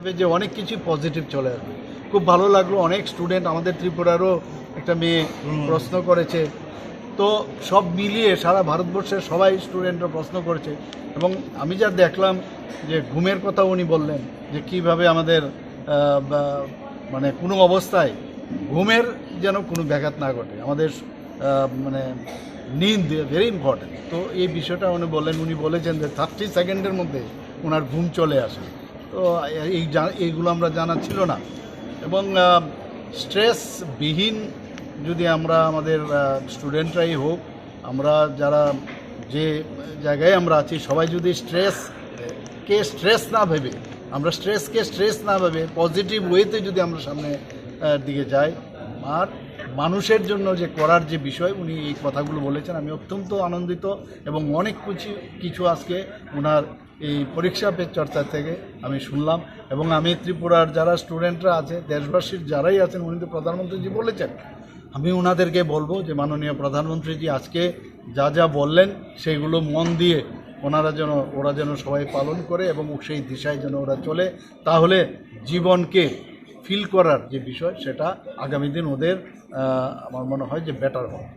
যে অনেক কিছু পজিটিভ চলে আসবে। খুব ভালো লাগলো। অনেক স্টুডেন্ট আমাদের ত্রিপুরারও একটা মেয়ে প্রশ্ন করেছে। তো সব মিলিয়ে সারা ভারতবর্ষের সবাই স্টুডেন্টরা প্রশ্ন করেছে এবং আমি যা দেখলাম যে ঘুমের কথা উনি বললেন যে কিভাবে আমাদের মানে কোনো অবস্থায় ঘুমের যেন কোনো ব্যাঘাত না ঘটে, আমাদের মানে নিন্দ ভেরি ইম্পর্টেন্ট। তো এই বিষয়টা উনি বলেছেন যে 30 সেকেন্ডের মধ্যে ওনার ঘুম চলে আসে। তো এইগুলো আমরা জানা ছিল না। এবং স্ট্রেসবিহীন যদি আমরা আমাদের স্টুডেন্টরাই হোক, আমরা যারা যে জায়গায় আমরা আছি সবাই যদি স্ট্রেস না ভেবে, আমরা স্ট্রেস না ভেবে পজিটিভ ওয়েতে যদি আমরা সামনে দিকে যাই, আর মানুষের জন্য যে করার যে বিষয় উনি এই কথাগুলো বলেছেন, আমি অত্যন্ত আনন্দিত। এবং অনেক কিছু আজকে ওনার এই পরীক্ষা পে চর্চা থেকে আমি শুনলাম। এবং আমি ত্রিপুরার যারা স্টুডেন্টরা আছে, দেশবাসীর যারাই আছেন, উনি তো প্রধানমন্ত্রীজি বলেছেন, আমি ওনাদেরকে বলবো যে মাননীয় প্রধানমন্ত্রীজি আজকে যা যা বললেন সেইগুলো মন দিয়ে ওরা যেন সবাই পালন করে এবং সেই দিশায় যেন ওরা চলে। তাহলে জীবনকে ফিল করার যে বিষয় সেটা আগামী দিন ওদের আমার মনে হয় যে বেটার হবে।